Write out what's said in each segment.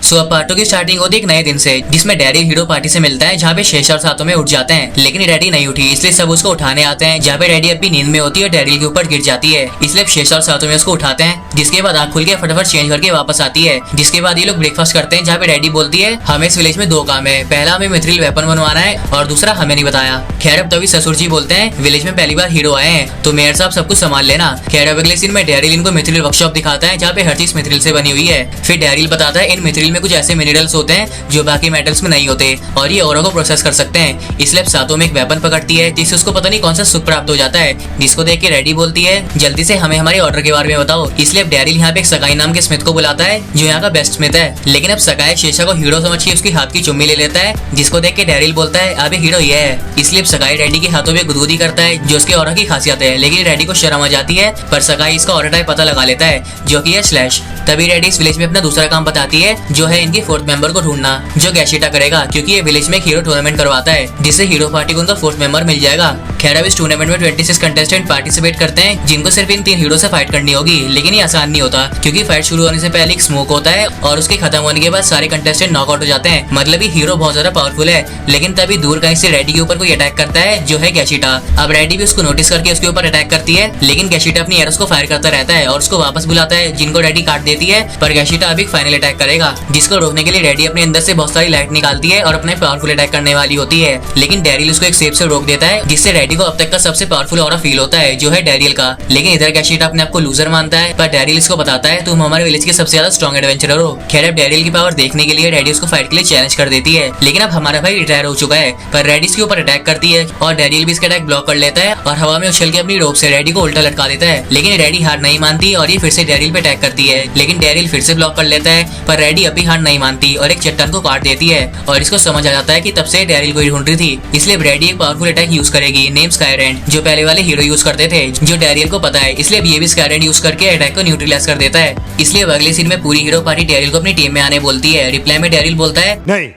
सो अब पार्ट 2 की स्टार्टिंग होती है एक नए दिन से, जिसमें डैरिल हीरो पार्टी से मिलता है जहाँ पे शेषा और सातों में उठ जाते हैं, लेकिन डैडी नहीं उठी इसलिए सब उसको उठाने आते हैं। जहाँ पे डैडी अपनी नींद में होती है डैरिल के ऊपर गिर जाती है, इसलिए शेषा और सातों में उसको उठाते हैं। जिसके बाद आँख खुल के फटाफट चेंज करके वापस आती है। जिसके बाद ये लोग ब्रेकफास्ट करते हैं, जहाँ पे डैडी बोलती है हमें इस विलेज में 2 काम है, पहला हमें मिथ्रिल वेपन बनवाना है और दूसरा हमें नहीं बताया। खैर अब तभी ससुर जी बोलते हैं विलेज में पहली बार हीरो आए हैं तो मेयर साहब सब कुछ संभाल लेना। खैर अब अगले सीन में डैरिल इनको मिथ्रिल वर्कशॉप दिखाता है, जहाँ पे हर चीज मिथ्रिल से बनी हुई है। फिर डैरिल बताता है इन मिथ्रिल में कुछ ऐसे मिनरल्स होते हैं जो बाकी मेटल्स में नहीं होते और ये औरों को प्रोसेस कर सकते हैं। इसलिए सातों में एक वेपन पकड़ती है जिससे उसको पता नहीं कौन सा सुख प्राप्त हो जाता है, जिसको देख के डैडी बोलती है जल्दी से हमें हमारे ऑर्डर के बारे में बताओ। इसलिए अब डैरिल यहाँ पे एक सगाई नाम के स्मिथ को बुलाता है जो यहाँ का बेस्ट स्मिथ है। लेकिन अब सगाई शेषा को हीरो समझ के उसकी हाथ की चुम्मी ले लेता है, जिसको देख के डैरिल बोलता है अभी हीरो ये है। इसलिए अब सगाई डैडी के हाथों में गुदगुदी करता है जो उसके ऑरा की खासियत है, लेकिन डैडी को शर्म आ जाती है। पर सगाई इसका ऑरा टाइप पता लगा लेता है जो कि है स्लैश। तभी डैडी इस विलेज में अपना दूसरा काम बताती है जो है इनकी 4th मेंबर को ढूंढना, जो गैशिटा करेगा क्योंकि ये विलेज में एक हीरो टूर्नामेंट करवाता है जिससे हीरो पार्टी को उनका 4th मेंबर मिल जाएगा। खैर अब इस टूर्नामेंट में 26 कंटेस्टेंट पार्टिसिपेट करते हैं जिनको सिर्फ इन 3 हीरो से फाइट करनी होगी, लेकिन ये आसान नहीं होता क्योंकि फाइट शुरू होने से पहले एक स्मोक होता है और उसके खत्म होने के बाद सारे कंटेस्टेंट नॉकआउट हो जाते हैं। मतलब ये हीरो बहुत ज्यादा पावरफुल है। लेकिन तभी दूर कहीं से रेडी के ऊपर कोई अटैक करता है जो है गैशिटा। अब रेडी भी उसको नोटिस करके उसके ऊपर अटैक करती है, लेकिन गैशिटा अपनी एरोस को फायर करता रहता है और उसको वापस बुलाता है जिनको रेडी काट देती है। पर गैशिटा अभी फाइनल अटैक करेगा, जिसको रोकने के लिए रेडी अपने अंदर से बहुत सारी लाइट निकालती है और अपने पावरफुल अटैक करने वाली होती है। लेकिन डैरिल उसको एक सेफ से रोक देता है, जिससे रेडी को अब तक का सबसे पावरफुल ऑरा फील होता है जो है डैरिल का। लेकिन इधर गैशिटा अपने आप को लूजर मानता है, पर डैरिल इसको बताता है तुम हमारे विलेज के सबसे ज्यादा स्ट्रॉन्ग एडवेंचरर हो। खैर अब डैरिल की पावर देखने के लिए रेडी उसको फाइट के लिए चैलेंज कर देती है, लेकिन अब हमारा भाई रिटायर हो चुका है। पर रेडी इसके ऊपर अटैक करती है और डैरिल भी इसका अटैक ब्लॉक कर लेता है और हवा में उछल के अपनी रोप से रेडी को उल्टा लटका देता है। लेकिन रेडी हार नहीं मानती और ये फिर से डैरिल पे अटैक करती है, लेकिन डैरिल फिर से ब्लॉक कर लेता है। पर रेडी अभी हार नहीं मानती और एक चट्टान को काट देती है और इसको समझ आ जाता है कि तब से डैरिल को ही ढूंढ रही थी। इसलिए रेडी एक पावरफुल अटैक यूज करेगी नेम स्काईरैंड, जो पहले वाले हीरो यूज करते थे, जो डैरिल को पता है। इसलिए ये भी स्काईरैंड यूज करके अटैक को न्यूट्रलाइज कर देता है। इसलिए अगले सीन में पूरी हीरो पार्टी डैरिल को अपनी टीम में आने बोलती है। रिप्लाई में डैरिल बोलता है नहीं।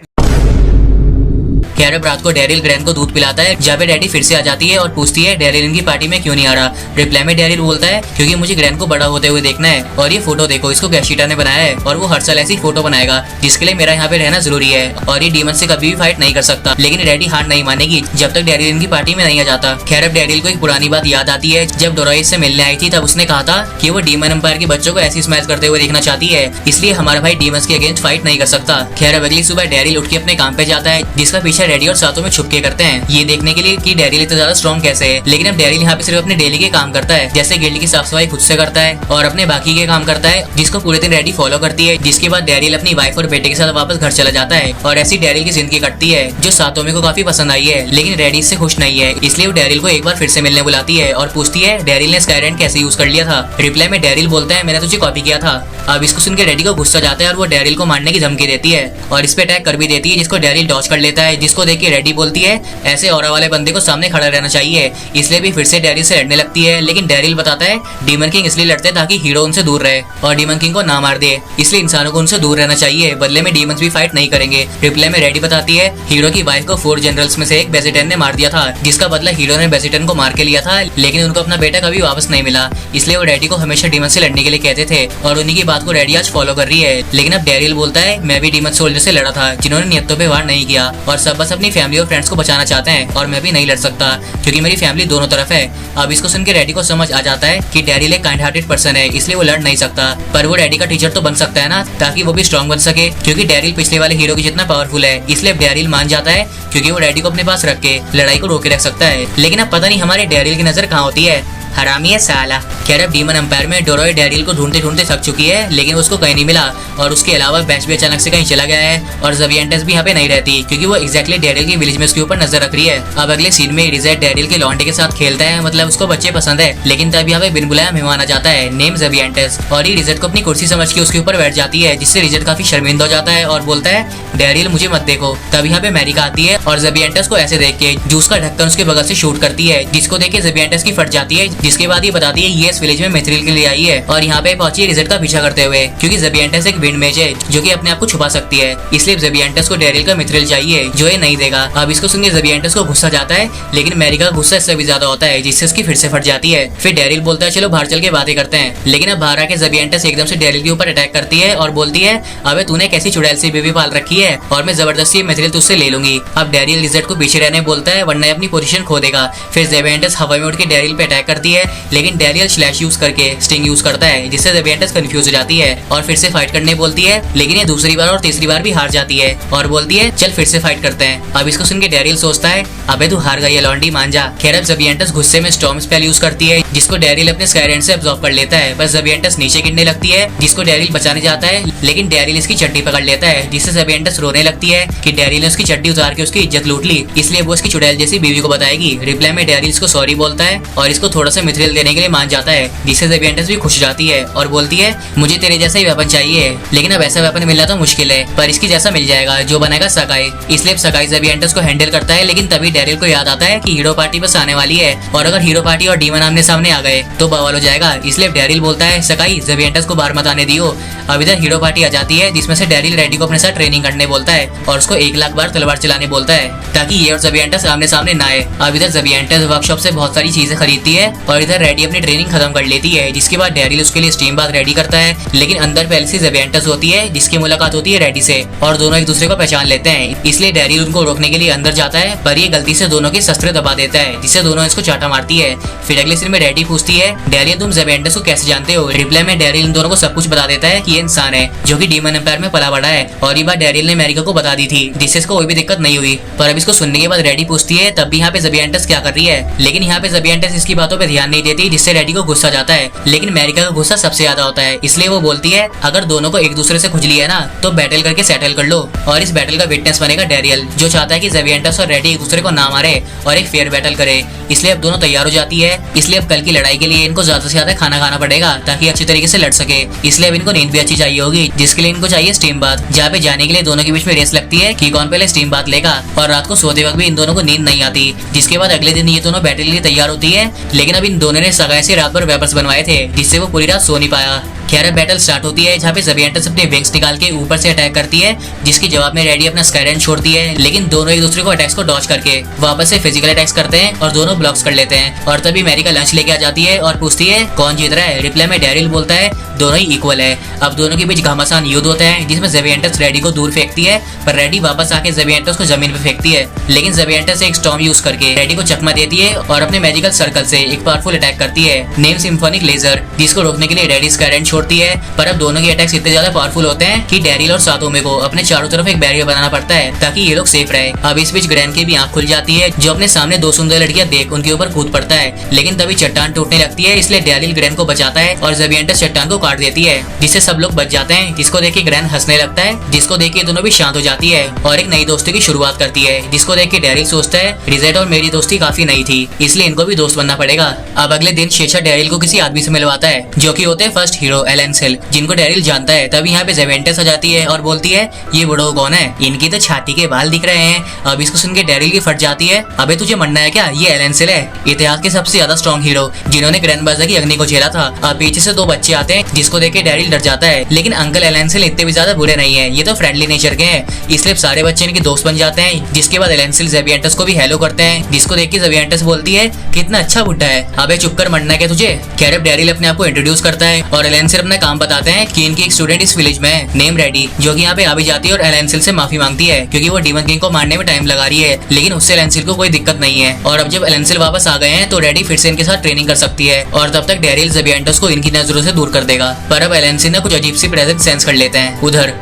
खैर अब रात को डैरिल ग्रैन को दूध पिलाता है, जहाँ पे डैडी फिर से आ जाती है और पूछती है डैरिल इनकी पार्टी में क्यों नहीं आ रहा। रिप्लाई में डैरिल बोलता है क्योंकि मुझे ग्रैन को बड़ा होते हुए देखना है और ये फोटो देखो इसको गैशिटा ने बनाया है और वो हर साल ऐसी फोटो बनाएगा, जिसके लिए मेरा यहाँ पे रहना जरूरी है और ये डीमन से कभी भी फाइट नहीं कर सकता। लेकिन डैडी हार नहीं मानेगी जब तक डैरिल इनकी पार्टी में नहीं आ जाता। खैर अब डैरिल को एक पुरानी बात याद आती है, जब डोराइस से मिलने आई थी तब उसने कहा था कि वो डीमन एम्पायर के बच्चों को ऐसी स्मैश करते हुए देखना चाहती है, इसलिए हमारा भाई डीमंस के अगेंस्ट फाइट नहीं कर सकता। खैर अब अगली सुबह डैरिल उठ के अपने काम पे जाता है, जिसका पीछे रेडी और सातों में के करते हैं ये देखने के लिए कि डैरिल इतना ज्यादा स्ट्रॉन्ग कैसे है। लेकिन अब डैरिल यहाँ पे सिर्फ अपने डेली के काम करता है, जैसे गिल्ड की साफ सफाई खुद से करता है और अपने बाकी के काम करता है, जिसको पूरे दिन रेडी फॉलो करती है। जिसके बाद डैरिल अपनी वाइफ और बेटे के साथ वापस घर चला जाता है और ऐसी डैरिल की जिंदगी कटती है जो सातों को काफी पसंद आई है। लेकिन रेडी इससे खुश नहीं है, इसलिए वो डैरिल को एक बार फिर से मिलने बुलाती है और पूछती है डैरिल ने स्काईरैंड कैसे यूज कर लिया था। रिप्लाई में डैरिल बोलता है मैंने तुझे कॉपी किया था। अब इसको सुनकर रेडी को गुस्सा जाता है और वो डैरिल को मारने की धमकी देती है और इस पे अटैक कर भी देती है, जिसको डैरिल डॉज कर लेता है। जिसको देख के रेडी बोलती है ऐसे ऑरा वाले बंदे को सामने खड़ा रहना चाहिए, इसलिए भी फिर से डैरिल से लड़ने लगती है। लेकिन डैरिल बताता है डीमन किंग इसलिए लड़ते ताकि हीरो उनसे दूर रहे और डीमन किंग को ना मार दे, इसलिए इंसानों को उनसे दूर रहना चाहिए, बदले में डीमंस भी फाइट नहीं करेंगे। रिप्लाई में रेडी बताती है हीरो की वाइफ को 4 जनरल्स में से एक बेसिटन ने मार दिया था, जिसका बदला हीरो ने बेसिटन को मार के लिया था, लेकिन उनको अपना बेटा कभी वापस नहीं मिला। इसलिए वो डैडी को हमेशा डीमन से लड़ने के लिए कहते थे और उन्हीं की बात को डैडी आज फॉलो कर रही है। लेकिन अब डैरिल बोलता है मैं भी डीमन सोल्जर से लड़ा था जिन्होंने नियतों पे वार नहीं किया और सब बस अपनी फैमिली और फ्रेंड्स को बचाना चाहते हैं और मैं भी नहीं लड़ सकता क्योंकि मेरी फैमिली दोनों तरफ है। अब इसको सुनकर रेडी को समझ आ जाता है कि डैरिल एक काइंड हार्टेड पर्सन है, इसलिए वो लड़ नहीं सकता। पर वो डैडी का टीचर तो बन सकता है ना, ताकि वो भी स्ट्रॉन्ग बन सके, क्योंकि डैरिल पिछले वाले हीरो की जितना पावरफुल है। इसलिए डैरिल मान जाता है क्योंकि वो डैडी को अपने पास रख के लड़ाई को रोके रख सकता है। लेकिन अब पता नहीं हमारे डैरिल की नजर कहाँ होती है, हरामी है साला। खैर अब डीमन एम्पायर में डोरोई डैरिल को ढूंढते ढूंढते थक चुकी है, लेकिन उसको कहीं नहीं मिला और उसके अलावा बैच भी अचानक से कहीं चला गया है और ज़वियंटस भी यहाँ पे नहीं रहती क्योंकि वो एग्जैक्टली डैरिल की विलेज में उसके ऊपर नजर रख रही है। अब अगले सीन में रिजेट डैरिल के लॉन्डे के साथ खेलता है, मतलब उसको बच्चे पसंद है। लेकिन तब यहाँ पे बिन बुलाया मेहमान आ जाता है नेम ज़वियंटस और ये रिजेट को अपनी कुर्सी समझ के उसके ऊपर बैठ जाती है, जिससे रिजेट काफी शर्मिंदा हो जाता है और बोलता है डैरिल मुझे मत देखो। तब यहाँ पे मैरिका आती है और ज़वियंटस को ऐसे देख के जूस का ढक्कन उसके बगल से शूट करती है, जिसको देख के ज़वियंटस की फट जाती है, जिसके बाद ये बताती है ये इस विलेज में मिथ्रिल के लिए आई है और यहाँ पे पहुंची है रिजल्ट का पीछा करते हुए, क्योंकि ज़ेबियंटस एक विंड मेज है जो कि अपने आप को छुपा सकती है। इसलिए ज़ेबियंटस को डैरिल का मिथ्रिल चाहिए जो ये नहीं देगा। अब इसको सुनकर ज़ेबियंटस को गुस्सा जाता है, लेकिन मैरी का गुस्सा इससे भी ज्यादा होता है जिससे उसकी फिर से फट जाती है। फिर डैरिल बोलता है चलो बाहर चल के बातें करते हैं, लेकिन अब बाहर आके ज़ेबियंटस एकदम से डैरिल के ऊपर अटैक करती है और बोलती है अबे तूने कैसी चुड़ैल सी बेबी पाल रखी है और मैं जबरदस्ती मिथ्रिल तुझसे ले लूंगी। अब डैरिल रिजल्ट को पीछे रहने बोलता है वरना अपनी पोजीशन खो देगा। फिर ज़ेबियंटस हवा में उठ के डैरिल पे अटैक करती है, लेकिन डैरिल स्लैश यूज करके स्टिंग यूज करता है जिससे ज़ेबियंटस कंफ्यूज हो जाती है और फिर से फाइट करने बोलती है, लेकिन ये दूसरी बार और तीसरी बार भी हार जाती है और बोलती है चल फिर से फाइट करते हैं। अब इसको सुन के डैरिल सोचता है अबे तू हार गई है लॉन्डी मान जा। खैर अब ज़ेबियंटस गुस्से में स्टॉर्म स्पेल यूज करती है जिसको डैरिल अपने स्काईरेंट से अब्सॉर्ब कर लेता है। बस ज़ेबियंटस नीचे गिरने लगती है जिसको डैरिल बचाने जाता है, लेकिन डैरिल इसकी चड्डी पकड़ लेता है जिससे ज़ेबियंटस रोने लगती है कि डैरिल ने उसकी चड्डी उतार के उसकी इज्जत लूट ली, इसलिए वो उसकी चुड़ैल जैसी बीवी को बताएगी। रिप्लाई में डैरिल इसको सॉरी बोलता है और इसको थोड़ा सा मिथ्रिल देने के लिए मान जाता है, जिससे ज़ेबियंटस भी खुश जाती है और बोलती है मुझे तेरे जैसा ही वेपन चाहिए, लेकिन अब ऐसा वेपन मिलना तो मुश्किल है पर इसकी जैसा मिल जाएगा जो बनाएगा सगाई। इसलिए सगाई ज़ेबियंटस को हैंडल करता है, लेकिन तभी डैरिल को याद आता है कि हीरो पार्टी बस आने वाली है और अगर हीरो पार्टी और डीमन आमने सामने आ गए तो बवाल हो जाएगा। इसलिए डैरिल बोलता है सगाई ज़ेबियंटस को बाहर मत आने दियो। अब इधर हीरो पार्टी आ जाती है जिसमें से डैरिल रेडी को अपने साथ ट्रेनिंग करने बोलता है और उसको 1 लाख बार तलवार चलाने बोलता है ताकि ये और ज़ेबियंटस आमने सामने ना आए। अब इधर ज़ेबियंटस वर्कशॉप से बहुत सारी चीजें खरीदती है और इधर रेडी अपनी ट्रेनिंग खत्म कर लेती है, जिसके बाद डैरिल उसके लिए स्टीम बाथ रेडी करता है, लेकिन अंदर पहले से ज़ेबियंटस होती है जिसकी मुलाकात होती है रेडी से और दोनों एक दूसरे को पहचान लेते हैं। इसलिए डैरिल उनको रोकने के लिए अंदर जाता है पर ये गलती से दोनों के शस्त्र दबा देता है जिससे दोनों इसको चाटा मारती है। फिर अगले सीन में रेडी पूछती है डैरिल तुम ज़ेबियंटस को कैसे जानते हो? रिप्लाई में डैरिल इन दोनों को सब कुछ बता देता है कि ये इंसान है जो कि डीमन एम्पायर में पला बड़ा है और ये बात डैरिल ने अमेरिका को बता दी थी जिससे इसको कोई भी दिक्कत नहीं हुई। पर अब इसको सुनने के बाद रेडी पूछती है तब भी यहाँ पे ज़ेबियंटस क्या कर रही है, लेकिन यहाँ पे ज़ेबियंटस इसकी बातों पे ध्यान नहीं देती जिससे रेडी को गुस्सा जाता है, लेकिन अमेरिका का गुस्सा सबसे ज्यादा होता है। इसलिए वो बोलती है अगर दोनों को एक दूसरे से खुजली है ना तो बैटल करके सेटल कर लो और इस बैटल का विटनेस बनेगा डैरिल जो चाहता है कि ज़ेबियंटस और रेडी एक दूसरे को ना मारे और एक फेयर बैटल करे। इसलिए अब दोनों तैयार हो जाती है। इसलिए अब कल की लड़ाई के लिए इनको ज्यादा से ज्यादा खाना खाना पड़ेगा ताकि अच्छी तरीके से लड़ सके। इसलिए अब इनको नींद भी अच्छी चाहिए होगी जिसके लिए इनको चाहिए स्टीम बाथ, जहाँ पे जाने के लिए दोनों के बीच में रेस लगती है कि कौन पहले स्टीम बाथ लेगा और रात को सोते वक्त भी इन दोनों को नींद नहीं आती। जिसके बाद अगले दिन ये दोनों बैटल के लिए तैयार होती है, लेकिन अब इन दोनों ने सगाई से रात भर वेपर्स बनवाए थे जिससे वो पूरी रात सो नहीं पाया। खैर बैटल स्टार्ट होती है जहाँ पे ज़ेबियंटस अपने विंग्स निकाल के ऊपर से अटैक करती है जिसके जवाब में रेडी अपना स्काईरेंट छोड़ती है, लेकिन दोनों एक दूसरे को अटैक्स को डॉज करके वापस से फिजिकल अटैक्स करते हैं और दोनों ब्लॉक्स कर लेते हैं। और तभी अमेरिका लंच लेके आ जाती है और पूछती है कौन जीत रहा है। रिप्लाई में डैरिल बोलता है दोनों ही इक्वल है। अब दोनों के बीच घमासान युद्ध होता है जिसमें ज़ेबियंटस रेडी को दूर फेंकती है पर रेडी वापस आके ज़ेबियंटस को जमीन पे फेंकती है, लेकिन ज़ेबियंटस एक स्टॉर्म यूज करके रेडी को चकमा देती है और अपने मैजिकल सर्कल से एक पावरफुल अटैक करती है नेम सिम्फोनिक लेजर, जिसको रोकने के लिए रेडी स्काईरेंट छोड़ती है। पर अब दोनों के अटैक्स इतने ज्यादा पावरफुल होते हैं कि डैरिल और सातोमे को अपने चारों तरफ एक बैरियर बनाना पड़ता है ताकि ये लोग सेफ रहे। अब इस बीच ग्रैन की भी आंख खुल जाती है जो अपने सामने 2 सुंदर लड़कियां देख उनके ऊपर कूद पड़ता है, लेकिन तभी चट्टान टूटने लगती है। इसलिए डैरिल ग्रैन को बचाता है और ज़ेबियंटस चट्टान को काट देती है जिससे सब लोग बच जाते हैं, जिसको देख के ग्रैन हंसने लगता है, जिसको देख के दोनों भी शांत हो जाती है और एक नई दोस्ती की शुरुआत करती है, जिसको देख के डैरिल सोचता है रिजेट और मेरी दोस्ती काफी नई थी इसलिए इनको भी दोस्त बनना पड़ेगा। अब अगले दिन शेषा डैरिल को किसी आदमी से मिलवाता है जो कि होते हैं फर्स्ट हीरो एलेंसिल, जिनको डैरिल जानता है। तभी यहाँ पे ज़ेबियंटस आ जाती है और बोलती है ये बुढ़ो कौन है, इनकी तो छाती के बाल दिख रहे हैं। अब इसको सुन के डैरिल की फट जाती है, अबे तुझे मरना है क्या, ये एलेंसिल है इतिहास के सबसे ज्यादा स्ट्रॉन्ग हीरो जिन्होंने ग्रैंड बाजा की अग्नि को झेला था। अब पीछे से 2 बच्चे आते हैं जिसको देख के डैरिल डर जाता है, लेकिन अंकल एलेंसिल इतने भी ज्यादा बुरे नहीं है, ये तो फ्रेंडली नेचर के हैं। इसलिए सारे बच्चे इनके दोस्त बन जाते हैं। जिसके बाद एलेंसिल ज़ेबियंटस को भी हेलो करते हैं, जिसको देख के ज़ेबियंटस बोलती है कितना अच्छा बुड्ढा है, अबे चुप कर, मरना क्या तुझे। खैर अब डैरिल अपने आप को इंट्रोड्यूस करता है और एलेंसिल अपना काम बताते हैं कि इनकी एक स्टूडेंट इस विलेज में है नेम रेडी, जो कि यहाँ पे आ भी जाती है और एलेंसिल से माफी मांगती है क्योंकि वो डीमन किंग को मारने में टाइम लगा रही है, लेकिन उससे एलेंसिल को कोई दिक्कत नहीं है। और अब जब एलेंसिल वापस आ गए हैं तो रेडी फिर से इनके साथ ट्रेनिंग कर सकती है और तब तक डैरिल ज़ेबियंटस को इनकी नजरों से दूर कर देगा। पर अब एलेंसिल ने कुछ अजीब सी प्रेजेंस सेंस कर लेते हैं उधर।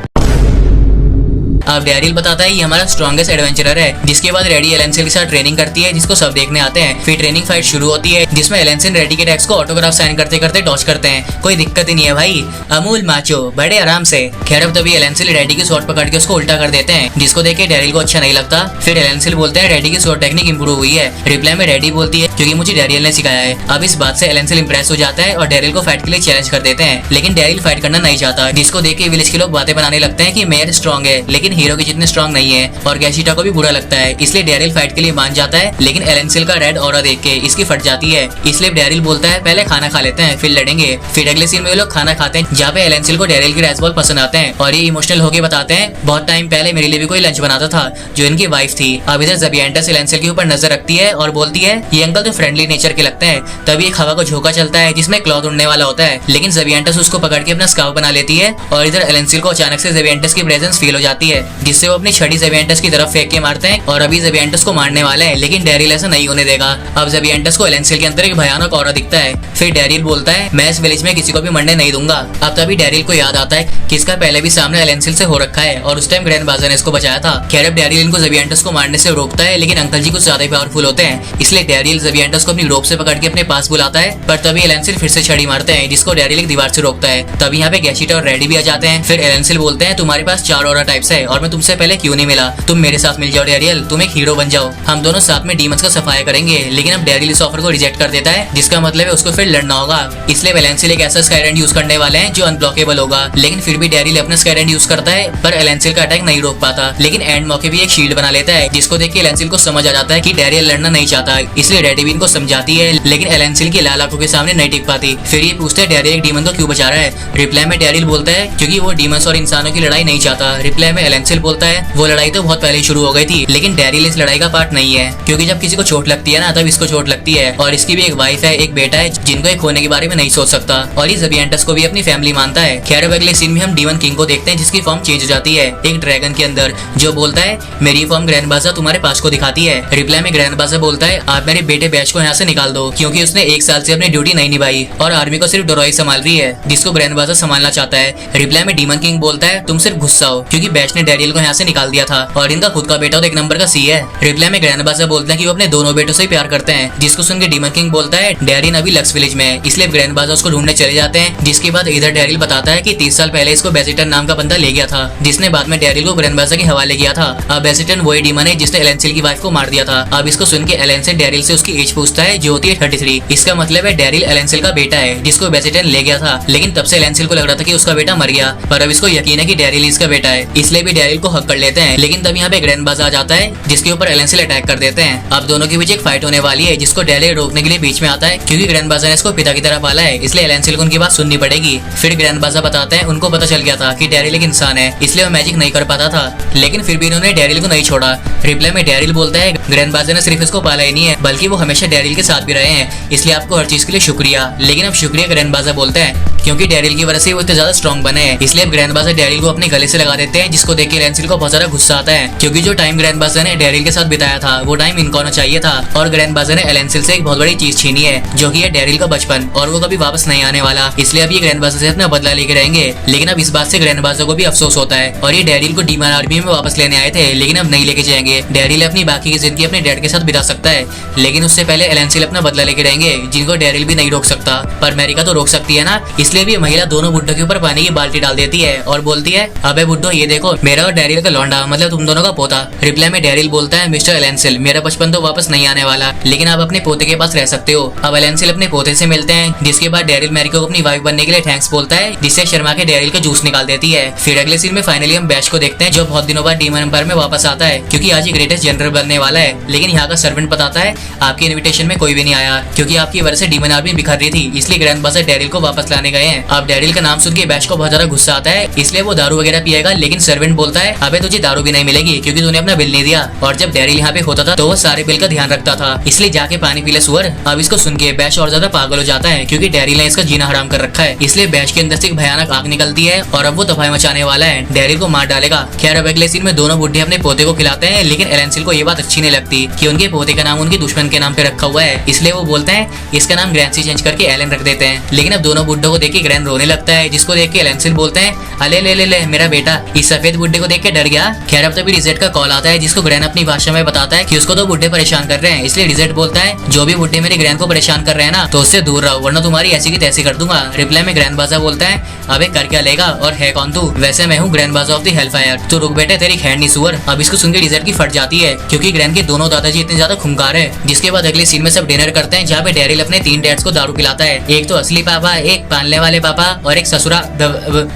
अब डैरिल बताता है ये हमारा स्ट्रॉन्गेस्ट एडवेंचरर है, जिसके बाद रेडी एलेंसिल के साथ ट्रेनिंग करती है जिसको सब देखने आते हैं। फिर ट्रेनिंग फाइट शुरू होती है जिसमें एलेंसिल रेडी के टैक्स को ऑटोग्राफ साइन करते करते डॉच करते हैं, कोई दिक्कत ही नहीं है भाई, अमूल माचो बड़े आराम से। खैर अब तभी एलेंसिल रेडी की शॉट पकड़ के उसको उल्टा कर देते हैं जिसको देख के डैरिल को अच्छा नहीं लगता। फिर एलेंसिल बोलते हैं रेडी की शॉट टेक्निक इंप्रूव हुई है। रिप्लाई में रेडी बोलती है क्योंकि मुझे डैरिल ने सिखाया है। अब इस बात से एलेंसिल इंप्रेस हो जाता है और डैरिल को फाइट के लिए चैलेंज कर देते हैं, लेकिन डैरिल फाइट करना नहीं चाहता, जिसको देख के विलेज के लोग बातें बनाने लगते हैं कि मेयर स्ट्रॉन्ग है लेकिन हीरो के जितने स्ट्रॉन्ग नहीं है और गैशिटा को भी बुरा लगता है, इसलिए डैरिल फाइट के लिए मान जाता है। लेकिन एलेंसिल का रेड ऑरा देख के इसकी फट जाती है, इसलिए डैरिल बोलता है पहले खाना खा लेते हैं फिर लड़ेंगे। फिर अगले सीन में लोग खाना खाते हैं जहाँ पे एलेंसिल को डैरिल के रेसबॉल पसंद आते हैं और ये इमोशनल होकर बताते हैं बहुत टाइम पहले मेरे लिए भी कोई लंच बनाता था जो इनकी वाइफ थी। अब इधर ज़बिएंटस एलेंसिल के ऊपर नजर रखती है और बोलती है ये अंकल तो फ्रेंडली नेचर के लगते हैं। तभी एक हवा को झोंका चलता है जिसमें क्लॉथ उड़ने वाला होता है, लेकिन ज़बिएंटस उसको पकड़ के अपना स्कार्फ बना लेती है और इधर एलेंसिल को अचानक से ज़बिएंटस की प्रेजेंस फील हो जाती है, जिससे वो अपनी छड़ी ज़बिएंटस की तरफ फेंक के मारते हैं और अभी ज़बिएंटस को मारने वाला है, लेकिन डैरिल ऐसा नहीं होने देगा। अब ज़बिएंटस को एलेंसिल के अंदर एक भयानक ऑरा दिखता है। फिर डैरिल बोलता है मैं इस विलेज में किसी को भी मरने नहीं दूंगा। अब तभी डैरिल को याद आता है कि इसका पहले भी सामने एलेंसिल से हो रखा है और उस टाइम ग्रैंड बाजा ने इसको बचाया था। खैर अब डैरिल इनको ज़बिएंटस को मारने से रोकता है, लेकिन अंकल जी कुछ ज्यादा ही पावरफुल होते हैं, इसलिए डैरिल ज़बिएंटस को अपनी रोप से पकड़ के अपने पास बुलाता है। पर तभी एलेंसिल फिर से छड़ी मारते हैं जिसको डैरिल एक दीवार से रोकता है। तभी यहाँ पे गैशिटा और रेडी भी आ जाते हैं। फिर एलेंसिल बोलते हैं तुम्हारे पास 4 ऑरा टाइप्स है और मैं तुमसे पहले क्यों नहीं मिला, तुम मेरे साथ मिल जाओ डैरिल, तुम एक हीरो बन जाओ, हम दोनों साथ में डीमंस का सफाया करेंगे। लेकिन अब डैरिल इस ऑफर को रिजेक्ट कर देता है, जिसका मतलब है उसको फिर लड़ना होगा। इसलिए एलेंसिल एक ऐसा स्काईरैंड यूज करने वाले हैं जो अनब्लॉकेबल होगा, लेकिन फिर भी डैरिल अपना स्काईरैंड यूज करता है पर एलेंसिल का अटैक नहीं रोक पाता। लेकिन एंड मौके भी एक शील्ड बना लेता है, जिसको देख के एलेंसिल को समझ आ जाता है कि डैरिल लड़ना नहीं चाहता, इसलिए रेडी भी इनको समझाती है, लेकिन एलेंसिल की लाल आंखों के सामने नहीं टिक पाती। फिर ये पूछते हैं डैरिल एक डीमन को क्यों बचा रहा है। रिप्लाई में डैरिल बोलता है क्योंकि वो डीमंस और इंसानों की लड़ाई नहीं चाहता। रिप्लाई में एलेंसिल बोलता है वो लड़ाई तो बहुत पहले शुरू हो गई थी, लेकिन डैरिल इस लड़ाई का पार्ट नहीं है, क्योंकि जब किसी को चोट लगती है ना तब इसको चोट लगती है और इसकी भी एक वाइफ है, एक बेटा है जिनको एक खोने के बारे में नहीं सोच सकता और ये ज़बिएंटस को भी अपनी फैमिली मानता है। खैर अब अगले सीन में हम डीमन किंग को देखते हैं जिसकी फॉर्म चेंज हो जाती है एक ड्रैगन के अंदर, जो बोलता है मेरी फॉर्म ग्रैंड बाजा तुम्हारे पास को दिखाती है। रिप्लाई में ग्रैंड बाजा बोलता है आप मेरे बेटे बैच को यहाँ से निकाल दो, क्योंकि उसने 1 साल से अपनी ड्यूटी नहीं निभाई और आर्मी को सिर्फ डोरॉई संभाल रही है जिसको ग्रैंड बाजा संभालना चाहता है। रिप्लाई में डीमन किंग बोलता है तुम सिर्फ गुस्सा हो क्योंकि बैच ने डैरिल को यहाँ से निकाल दिया था और इनका खुद का बेटा तो 1 नंबर का सी है। रिप्लाई में ग्रैंड बाजा बोलता है कि वो अपने दोनों बेटों से ही प्यार करते हैं, जिसको सुन के डीमन किंग बोलता है डैरिन अभी लक्स विलेज में है, इसलिए ग्रैंड बाजा उसको ढूंढने चले जाते हैं। जिसके बाद इधर डैरिल बताता है कि 30 साल पहले इसको बेसिटन नाम का बंदा ले गया था, जिसने बाद में डैरिल को ग्रैंड बाजा के हवाले किया था। अब बेसिटन वही डीमन है जिसने एलेंसिल की वाइफ को मार दिया था। अब इसको सुन के एलेंसिल डैरिल से उसकी एज पूछता है जो होती है 33। इसका मतलब है डैरिल एलेंसिल का बेटा है जिसको बेसिटन ले गया था, लेकिन तब से एलेंसिल को लग रहा था कि उसका बेटा मर गया, पर अब इसको यकीन है कि डैरिल इसका बेटा है, इसलिए भी डैरिल को हक कर लेते हैं। लेकिन तब यहाँ पे ग्रैंड बाजा आ जाता है जिसके ऊपर एलेंसिल अटैक कर देते हैं। अब दोनों के बीच एक फाइट होने वाली है जिसको डैरिल रोकने के लिए बीच में आता है, क्योंकि ग्रैंड बाजा ने इसको पिता की तरह पाला है, इसलिए एलेंसिल को उनकी बात सुननी पड़ेगी। फिर ग्रैंड बाजा बताते हैं उनको पता चल गया था कि डैरिल एक इंसान है, इसलिए वो मैजिक नहीं कर पाता था, लेकिन फिर भी इन्होंने डैरिल को नहीं छोड़ा। रिप्लाई में डैरिल बोलता है ग्रैंड बाजा ने सिर्फ इसको पाला ही नहीं है बल्कि वो हमेशा डैरिल के साथ भी रहे हैं, इसलिए आपको हर चीज के लिए शुक्रिया। लेकिन अब शुक्रिया ग्रैंड बाजा बोलते हैं क्योंकि डैरिल की वजह से वो इतने ज्यादा स्ट्रॉन्ग बने हैं, इसलिए अब ग्रैंड बाजा डैरिल को अपने गले से लगा देते हैं, जिसको देख के एलेंसिल को बहुत ज्यादा गुस्सा आता है, क्योंकि जो टाइम ग्रैंड बाजा ने डैरिल के साथ बिताया था वो टाइम इनको आना चाहिए था और ग्रैंड बाजा ने एलेंसिल से एक बहुत बड़ी चीज छीनी है जो कि है डैरिल का बचपन, और वो कभी वापस नहीं आने वाला, इसलिए अब ये ग्रैंड बाजा से अपना बदला लेके रहेंगे। लेकिन अब इस बात से ग्रैंड बाजा को भी अफसोस होता है और ये डैरिल को डीमन आर्मी में वापस लेने आए थे, लेकिन अब नहीं लेके जाएंगे। डैरिल अपनी बाकी की जिंदगी अपने डैड के साथ बिता सकता है, लेकिन उससे पहले एलेंसिल अपना बदला लेके रहेंगे, जिनको डैरिल भी नहीं रोक सकता, पर अमेरिका तो रोक सकती है ना। इसलिए भी महिला दोनों बुड्ढों के ऊपर पानी की बाल्टी डाल देती है और बोलती है अबे बुड्ढो ये देखो मेरा और डैरिल का लौंडा, मतलब तुम दोनों का पोता। रिप्लाई में डैरिल बोलता है मिस्टर एलेंसिल मेरा बचपन तो वापस नहीं आने वाला, लेकिन आप अपने पोते के पास रह सकते हो। अब एलेंसिल अपने पोते से मिलते हैं, जिसके बाद डैरिल मैरिको को अपनी वाइफ बनने के लिए थैंक्स बोलता है, जिससे शर्मा के डैरिल का जूस निकाल देती है। फिर अगले सीन में फाइनली हम बैच को देखते हैं जो बहुत दिनों बाद डीमन एम्पायर में वापस आता है, क्योंकि आज ही ग्रेटेस्ट जनरल बनने वाला है। लेकिन यहाँ का सर्वेंट बताता है आपके इन्विटेशन में कोई भी नहीं आया, क्योंकि आपकी वजह से डीमन आर्मी बिखर रही थी, इसलिए ग्रैंड बाजा डैरिल को वापस लाने गए हैं। अब डैरिल का नाम सुन के बैच को बहुत ज्यादा गुस्सा आता है, इसलिए वो दारू वगैरह पिएगा, लेकिन सर्वेंट बोलता है अबे तुझे दारू भी नहीं मिलेगी क्योंकि तूने अपना बिल नहीं दिया। और जब डैरिल यहाँ पे होता था तो वो सारे बिल का ध्यान रखता था, इसलिए जाके पानी पी ले सुअर। अब इसको सुन के बैच और ज्यादा पागल हो जाता है, क्योंकि डैरिल ने इसका जीना हराम कर रखा है, इसलिए बैच के अंदर से एक भयानक आग निकलती है और अब वो तबाही मचाने वाला है, डैरिल को मार डालेगा। खैर अब अगले सीन में दोनों बुढ़े अपने पोते को खिलाते हैं, लेकिन एलेंसिल को ये बात अच्छी नहीं लगती कि उनके पोते का नाम उनके दुश्मन के नाम पे रखा हुआ है, इसलिए वो बोलते हैं इसका नाम ग्रैंसी चेंज करके एलन रख देते हैं। लेकिन अब दोनों बुड्ढों को देख के ग्रैंड रोने लगता है, जिसको देख के एलेंसिल बोलते हैं अले ले ले ले मेरा बेटा। इस सफेद बुड्ढे को देख के डर गया। खैर अब तभी रिजेट का कॉल आता है, जिसको ग्रैंड अपनी भाषा में बताता है कि उसको तो बुड्ढे परेशान कर रहे हैं, इसलिए रिजेट बोलता है जो भी बुड्ढे मेरे ग्रैंड को परेशान कर रहे हैं ना तो उससे दूर रहो, वरना तुम्हारी ऐसी की तैसी कर दूंगा। रिप्लाई में ग्रैंड बाजा बोलता है अबे कर क्या लेगा और है कौन तू? वैसे मैं हूँ ग्रैंड बाजा ऑफ द हेलफायर, तो रुक बेटे तेरी खैर नहीं सुअर। अब इसको सुनकर रिजेट की फट जाती है, क्योंकि ग्रैंड के दोनों दादाजी इतने ज्यादा खूंखार है। जिसके बाद अगले सीन में सब डिनर करते हैं, जहाँ पे डैरिल अपने 3 डैड्स को दारू पिलाता है, एक तो असली पापा, एक पान मिलने वाले पापा और एक ससुरा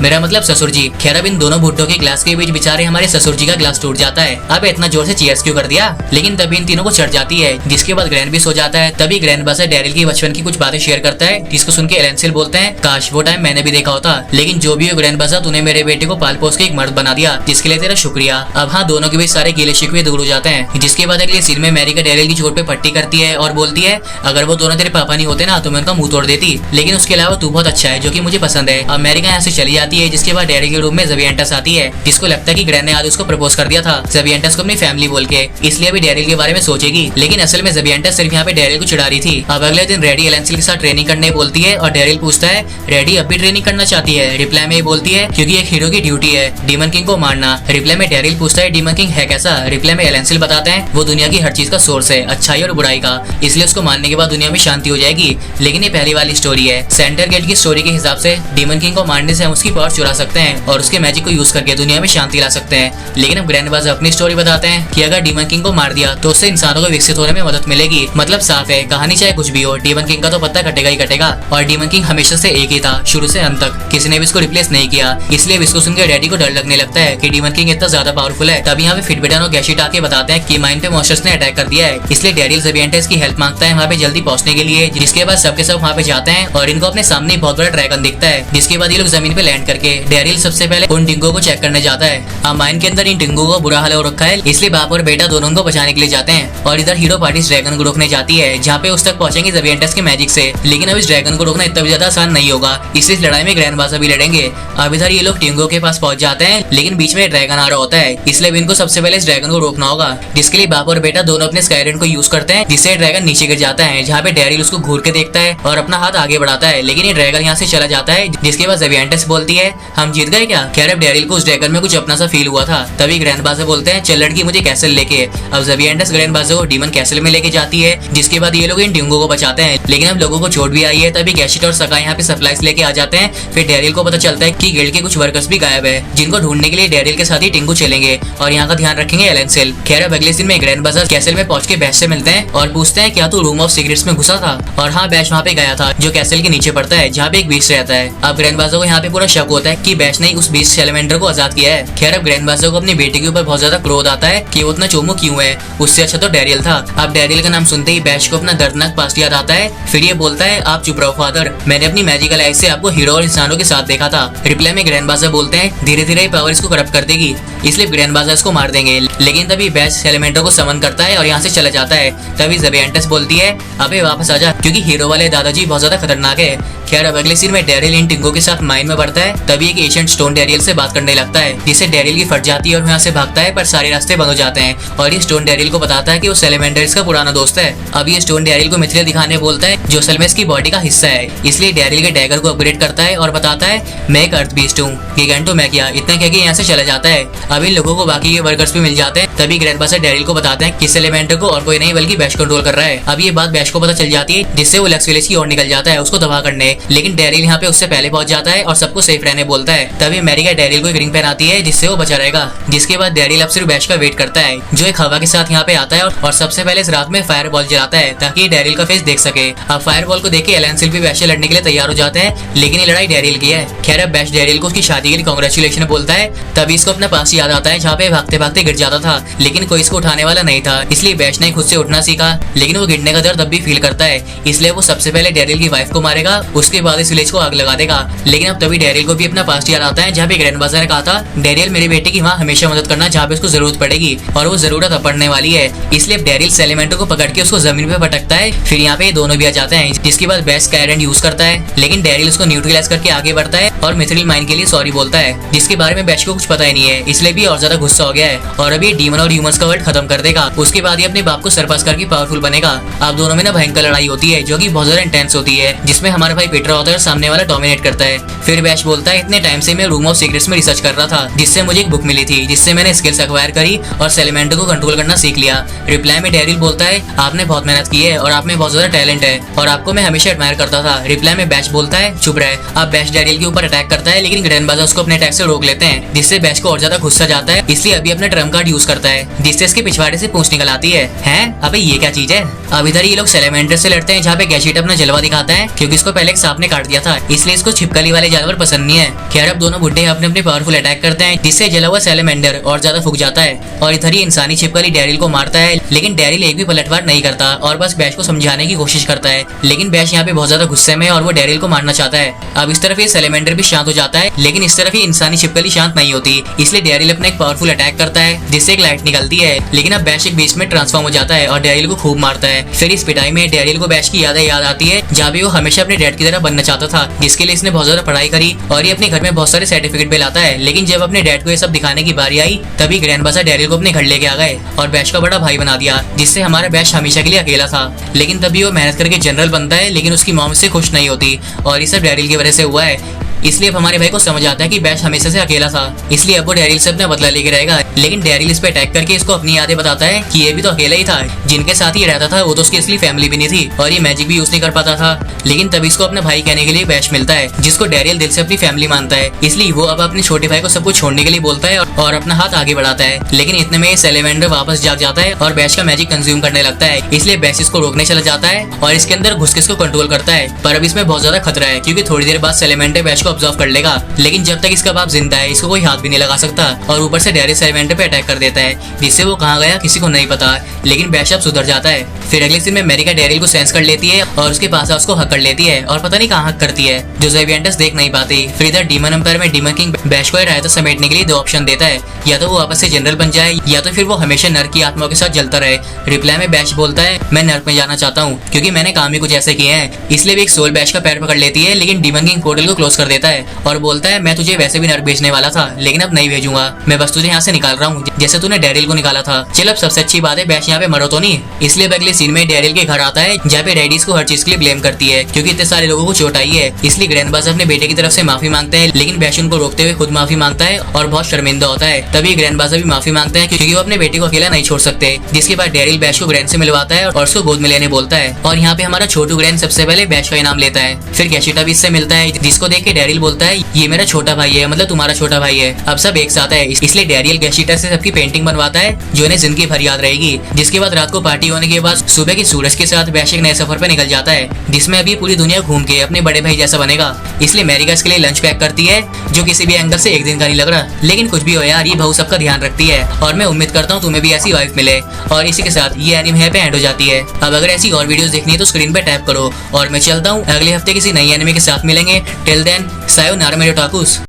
मेरा मतलब ससुर जी। खैर अब इन दोनों भुट्टो के ग्लास के बीच बेचारे हमारे ससुर जी का ग्लास टूट जाता है। अब इतना जोर से चीयर्स क्यों कर दिया, लेकिन तभी इन तीनों को चढ़ जाती है, जिसके बाद ग्रैंड भी सो जाता है। तभी ग्रैंड बासा डैरिल की बचपन की कुछ बातें शेयर करता है, जिसको सुन के एलेंसिल बोलते हैं काश वो टाइम मैंने भी देखा होता, लेकिन जो भी हो ग्रैंड बासा तूने मेरे बेटे को पाल पोस के एक मर्द बना दिया, जिसके लिए तेरा शुक्रिया। अब हाँ दोनों के बीच सारे गिले शिकवे दूर हो जाते हैं। जिसके बाद अगले सीन में मैरी का डैरिल की चोट पे पट्टी करती है और बोलती है अगर वो दोनों तेरे पापा नहीं होते ना तो मैं उनका मुंह तोड़ देती, लेकिन उसके अलावा तू बहुत अच्छा है जो कि मुझे पसंद है। अब मैरी यहाँ से चली जाती है। जिसके बाद डैरिल के रूम में ज़बियंटस आती है, जिसको लगता है कि ग्रैंड ने आज उसको प्रपोज कर दिया था ज़बियंटस को अपनी फैमिली बोल के, इसलिए अभी डैरिल के बारे में सोचेगी, लेकिन असल में ज़बियंटस सिर्फ यहाँ पे डैरिल को चिढ़ा रही थी। अब अगले दिन रेडी एलेंसिल के साथ ट्रेनिंग करने बोलती है और डैरिल पूछता है रेडी अब भी ट्रेनिंग करना चाहती है। रिप्लाई में ये बोलती है क्योंकि एक हीरो की ड्यूटी है डीमन किंग को मारना। रिप्लाई में डैरिल पूछता है डीमन किंग है कैसा। रिप्लाई में एलेंसिल बताते हैं वो दुनिया की हर चीज का सोर्स है, अच्छाई और बुराई का, इसलिए उसको मारने के बाद दुनिया में शांति हो जाएगी। लेकिन ये पहली वाली स्टोरी है। सेंटर गेट की स्टोरी के हिसाब से डीमन किंग को मारने से हम उसकी पावर चुरा सकते हैं और उसके मैजिक को यूज करके दुनिया में शांति ला सकते हैं। लेकिन अब ग्रैंड बाजा अपनी स्टोरी बताते हैं कि अगर डीमन किंग को मार दिया तो उससे इंसानों को विकसित होने में मदद मिलेगी। मतलब साफ है कहानी चाहे कुछ भी हो डीमन किंग का तो पत्ता कटेगा ही कटेगा, और डीमन किंग हमेशा से एक ही था शुरू से अंत तक, किसी ने भी इसको रिप्लेस नहीं किया। इसलिए इसको सुनकर डैडी को डर लगने लगता है कि डीमन किंग इतना ज्यादा पावरफुल है। तभी यहाँ पे फिटबिटन और गैशिट आके बताते हैं कि माइंड पे मॉन्स्टर्स ने अटैक कर दिया है, इसलिए डैरिल ज़बियंटस की हेल्प मांगता है वहाँ पे जल्दी पहुंचने के लिए। जिसके बाद सबके सब वहाँ पे जाते हैं और इनको अपने सामने बहुत बड़ा ड्रैगन दिखता है। जिसके बाद ये लोग जमीन पे लैंड करके डैरिल सबसे पहले उन डिंगो को चेक करने जाता है। अब माइन के अंदर इन डिंगो को बुरा हाल हो रखा है, इसलिए बाप और बेटा दोनों को बचाने के लिए जाते हैं। और इधर हीरो पार्टी ड्रैगन को रोकने जाती है, जहाँ पे उस तक पहुंचेंगे ज़बियंटस के मैजिक से। लेकिन अब इस ड्रैगन को रोकना इतना भी ज्यादा आसान नहीं होगा, इसलिए इस लड़ाई में ग्रैंड बासा भी लड़ेंगे। अब इधर ये लोग डिंगो के पास पहुंच जाते हैं, लेकिन बीच में ड्रैगन आ रहा होता है, इसलिए इनको सबसे पहले इस ड्रैगन को रोकना होगा। जिसके लिए बाप और बेटा दोनों अपने स्काईरेंट को यूज करते हैं, जिससे ड्रैगन नीचे गिर जाता है, जहाँ पे डैरिल उसको घूर के देखता है और अपना हाथ आगे बढ़ाता है, लेकिन ये ड्रैगन यहाँ से चला जाता है। जिसके बाद ज़बियंटस बोलती है हम जीत गए क्या। खैर अब डैरिल को उस ड्रैगन में कुछ अपना सा फील हुआ था। तभी ग्रैंड बासा बोलते हैं चल लड़की मुझे कैसल लेके। अब ज़बियंटस ग्रैंड बासा को डीमन कैसल में लेके जाती है। जिसके बाद ये लोग इन डिंगो को बचाते हैं, लेकिन अब लोगों को चोट भी आई है। तभी गैशिट और सका यहाँ पे सप्लाईज लेके आ जाते हैं। फिर डैरिल को पता चलता है कि गिल्ड के कुछ वर्कर्स भी गायब है, जिनको ढूंढने के लिए डैरिल के साथ ही टिंगू चलेंगे और यहाँ का ध्यान रखेंगे एलेंसिल। खैर अब अगले दिन में ग्रैंड बासा कैसल में पहुंच के बैश से मिलते हैं और पूछते हैं क्या तू रूम ऑफ सीक्रेट्स में घुसा था। और हाँ बैश वहाँ पे गया था जो कैसल के नीचे पड़ता है, जहाँ पे एक बीस्ट रहता है। अब ग्रैंड बासा को यहाँ पे पूरा शक होता है कि बैश ने उस बीस्ट सैलेमेंडर को आजाद किया है। खैर अब ग्रैंड बासा को अपनी बेटे के ऊपर बहुत ज्यादा क्रोध आता है कि वो उतना चोमू क्यों है, उससे अच्छा तो डैरिल था। अब डैरिल का नाम सुनते ही बैश को अपना दर्दनाक पास्ट याद आता है। फिर ये बोलता है आप चुप रहो फादर, मैंने अपनी मैजिकल आइज से आपको हीरो और इंसानों के साथ देखा था। रिप्लाई में ग्रैंड बासा बोलते हैं धीरे धीरे पावर इसको करप्ट कर देगी, इसलिए ग्रैंड बासा इसको मार देंगे। लेकिन तभी बैश सैलेमेंडर को समन करता है और यहाँ से चला जाता है। तभी ज़बियंटस बोलती है अबे वापस आजा, क्योंकि हीरो वाले दादाजी बहुत ज्यादा खतरनाक है। खैर अब अगले सीन में डैरिल इन टिंगो के साथ माइन में बढ़ता है। तभी एक एशियंट स्टोन डैरिल से बात करने लगता है, जिससे डैरिल की फट जाती है और यहाँ से भागता है, पर सारे रास्ते बंद हो जाते हैं। और ये स्टोन डैरिल को बताता है कि वो सैलेमेंडर्स का पुराना दोस्त है। अब ये स्टोन डैरिल को मिथ्या दिखाने बोलता है, जो असल में इसकी बॉडी का हिस्सा है। इसलिए डैरिल के डैगर को अपग्रेड करता है और बताता है मैं एक अर्थ बीस्ट हूँ, गिगांटो मैं किया, इतना कह के यहाँ से चला जाता है। अब इन लोगों को बाकी के वर्कर्स भी मिल जाते हैं। तभी ग्रैंड बासा डैरिल को बताते हैं कि सैलेमेंडर को और कोई नहीं बल्कि बैश कंट्रोल कर रहा है। अब ये बात बैश को पता चल जाती है, जिससे वो लक्स विलेज की ओर निकल जाता है उसको तबाह करने। लेकिन डैरिल यहाँ पे उससे पहले पहुंच जाता है और सबको सेफ रहने बोलता है। तभी मैरी का डैरिल को एक रिंग पहनाती है, जिससे वो बचा रहेगा। जिसके बाद डैरिल अब सिर्फ बैश का वेट करता है, जो एक हवा के साथ यहाँ पे आता है और सबसे पहले इस रात में फायर बॉल जलाता है ताकि डैरिल का फेस देख सके। अब फायर बॉल को देख के एलेंसिल भी बैश से लड़ने के लिए तैयार हो जाते हैं, लेकिन ये लड़ाई डैरिल की है। खैर अब बैश डैरिल को उसकी शादी के लिए कांग्रेचुलेशन बोलता है। तभी इसको अपना पास याद आता है जहाँ पे भागते भागते गिर जाता था, लेकिन कोई इसको उठाने वाला नहीं था, इसलिए बैश ने खुद से उठना सीखा। लेकिन वो गिरने का दर्द अब भी फील करता है, इसलिए वो सबसे पहले डैरिल की वाइफ को मारेगा, उसके बाद इस विलेज को आग लगा देगा। लेकिन अब तभी डैरिल को भी अपना पास्ट याद आता है, जहाँ पे ग्रैंड बासा ने कहा था डैरिल मेरे बेटे की वहाँ हमेशा मदद करना जहाँ पे उसको जरूरत पड़ेगी, और वो जरूरत अब पड़ने वाली है। इसलिए डैरिल सैलेमेंडर को पकड़ के उसको जमीन पे पटकता है। फिर यहाँ पे दोनों भी आ जाते हैं, जिसके बाद बैश स्काईरेंट यूज करता है, लेकिन डैरिल उसको न्यूट्रलाइज करके आगे बढ़ता है और मिथ्रिल माइन के लिए सॉरी बोलता है, जिसके बारे में बैश को कुछ पता ही नहीं है, इसलिए भी और ज्यादा गुस्सा हो गया है और अभी डीमन और ह्यूमंस का वर्ल्ड खत्म कर देगा। उसके बाद ये अपने बाप को सरपास करके पावरफुल बनेगा। अब दोनों में ना भयंकर लड़ाई होती है, जो कि बहुत ज्यादा इंटेंस होती है, जिसमें हमारा भाई पीटर होता है और सामने वाला डोमिनेट करता है। फिर बैश बोलता है इतने टाइम से मैं रूम ऑफ सीक्रेट्स में रिसर्च कर रहा था, जिससे मुझे एक बुक मिली थी, जिससे मैंने स्किल्स एक्वायर करी और सैलेमेंडर को कंट्रोल करना सीख लिया। रिप्लाई में डैरिल बोलता है आपने बहुत मेहनत की है और आप में बहुत ज्यादा टैलेंट है और आपको मैं हमेशा एडमायर करता था। रिप्लाई में बैश बोलता है चुप रहे। अब बैश डैरिल के ऊपर अटैक करता है, लेकिन ग्रैंड बासा उसको अपने अटैक से रोक लेते हैं, जिससे बैश को और ज्यादा गुस्सा जाता है, इसलिए अभी अपना ट्रम्प कार्ड यूज करता करता है जिससे इसके पिछवाड़े से पूंछ निकल आती है। हैं? अबे ये क्या चीज है? अब इधर ये लोग सैलेमेंडर से लड़ते हैं जहाँ पे गैशिट अपना जलवा दिखाता है क्योंकि इसको पहले एक सांप ने काट दिया था, इसलिए इसको छिपकली वाले जानवर पसंद नहीं है। खैर अब दोनों बुड्ढे अपने अपने पावरफुल अटैक करते हैं जिससे जला हुआ सैलेमेंडर और ज्यादा फूक जाता है और इधर ही इंसानी छिपकली डैरिल को मारता है, लेकिन डैरिल एक भी पलटवार नहीं करता और बस बैश को समझाने की कोशिश करता है। लेकिन बैश यहाँ पे बहुत ज्यादा गुस्से में है और वो डैरिल को मारना चाहता है। अब इस तरफ ये सैलेमेंडर भी शांत हो जाता है, लेकिन इस तरफ ये इंसानी छिपकली शांत नहीं होती, इसलिए डैरिल अपना एक पावरफुल अटैक करता है जिससे एक लाइट निकलती है। लेकिन अब बैश एक बीच में ट्रांसफॉर्म हो जाता है और डैरिल को खूब मारता है। फिर इस पिटाई में डैरिल को बैश की यादें याद आती है जहाँ भी वो हमेशा अपने डैड की तरह बनना चाहता था, जिसके लिए इसने बहुत ज्यादा पढ़ाई करी और ये अपने घर में बहुत सारे सर्टिफिकेट भी लाता है। लेकिन जब अपने डैड को ये सब दिखाने की बारी आई तभी ग्रैंडबाजार डैरिल को अपने घर लेके आ गए और बैश का बड़ा भाई बना दिया, जिससे हमारा बैश हमेशा के लिए अकेला था। लेकिन तभी वो मेहनत करके जनरल बनता है, लेकिन उसकी मॉम से खुश नहीं होती और ये सब डैरिल की वजह से हुआ है। इसलिए अब हमारे भाई को समझ आता है कि बैश हमेशा से अकेला था, इसलिए अब वो डैरिल से अपना बदला लेके रहेगा। लेकिन डैरिल इस पे अटैक करके इसको अपनी यादें बताता है कि ये भी तो अकेला ही था, जिनके साथ ही रहता था वो तो उसकी असली फैमिली भी नहीं थी और ये मैजिक भी यूज नहीं कर पाता था। लेकिन तभी इसको अपना भाई कहने के लिए बैश मिलता है जिसको डैरिल दिल से अपनी फैमिली मानता है, इसलिए वो अब अपने छोटे भाई को सब कुछ छोड़ने के लिए बोलता है और अपना हाथ आगे बढ़ाता है। लेकिन इतने में सैलेमेंडर वापस जाग जाता है और बैश का मैजिक कंज्यूम करने लगता है, इसलिए बैश इसको रोकने चला जाता है और इसके अंदर घुस के इसको कंट्रोल करता है। पर अब इसमें बहुत ज्यादा खतरा है क्योंकि थोड़ी देर बाद सैलेमेंडर बैश को ऑब्जर्व कर लेगा, लेकिन जब तक इसका बाप जिंदा है इसको कोई हाथ भी नहीं लगा सकता और ऊपर से डैरिल सैलेमेंडर पे अटैक कर देता है, जिससे वो कहाँ गया किसी को नहीं पता। लेकिन बैश अब सुधर जाता है। फिर अगले सीन में मेरिका डैरिल को सेंस कर लेती है और उसके पास उसको हक कर लेती है और पता नहीं कहाँ हक करती है जो ज़ेवियंटस देख नहीं पाती। फिर इधर डीमन एम्पायर में डीमन किंग बैश को रायता समेटने के लिए दो ऑप्शन देता है, या तो वो वापस से जनरल बन जाए या तो फिर वो हमेशा नर्क की आत्माओं के साथ जलता रहे। रिप्लाई में बैश बोलता है मैं नर्क में जाना चाहता हूँ क्योंकि मैंने काम ही कुछ ऐसे किए हैं। इसलिए भी एक सोल बैश का पैर पकड़ लेती है, लेकिन डीमन किंग पोर्टल को क्लोज कर देता है और बोलता है मैं तुझे वैसे भी नर्क भेजने वाला था, लेकिन अब नहीं भेजूंगा, मैं बस तुझे यहाँ से निकाल रहा हूँ जैसे तूने डैरिल को निकाला था। चल अब सबसे अच्छी बात है बैश यहाँ पे मरो तो नहीं। इसलिए अगले सीन में डैरिल के घर आता है जहाँ पे डैडी इसको हर चीज के लिए ब्लेम करती है क्योंकि इतने सारे लोगों को चोट आई है। इसलिए ग्रैंडबाजार अपने बेटे की तरफ से माफी मांगते हैं, लेकिन बैश उनको रोकते हुए खुद माफी मांगता है और बहुत शर्मिंदा होता है। तभी ग्रैंडबाजार भी माफी मांगते हैं क्योंकि वो अपने बेटे को अकेला नहीं छोड़ सकते। जिसके बाद डैरिल बैश को ग्रैंड से मिलवाता है और उसको गोद में लेने बोलता है और यहाँ पे हमारा छोटू ग्रैंड सबसे पहले बैश का इनाम लेता है। फिर गैशिटा भी इससे मिलता है जिसको देख के डैरिल बोलता है ये मेरा छोटा भाई है, मतलब तुम्हारा छोटा भाई है। अब सब एक साथ है, इसलिए डैरिल गैशिटा से सबकी पेंटिंग बनवाता है जो इन्हें जिंदगी भर याद रहेगी। जिसके बाद रात को पार्टी होने के बाद सुबह की सूरज के साथ बैश एक नए सफर पे निकल जाता है जिसमें अभी पूरी दुनिया घूम के अपने बड़े भाई जैसा बनेगा। इसलिए मेरिका इसके लिए लंच पैक करती है जो किसी भी एंगल से एक दिन का नहीं लग रहा। लेकिन कुछ भी हो यार, ये बहू सबका ध्यान रखती है और मैं उम्मीद करता हूँ तुम्हें भी ऐसी वाइफ मिले। और इसी के साथ ये एनिमे पे एंड हो जाती है। अब अगर ऐसी और वीडियोस देखनी है तो स्क्रीन पे टैप करो और मैं चलता हूँ, अगले हफ्ते किसी नई एनिमे के साथ मिलेंगे। टिल देन सायोनारा मेरे टाकुस।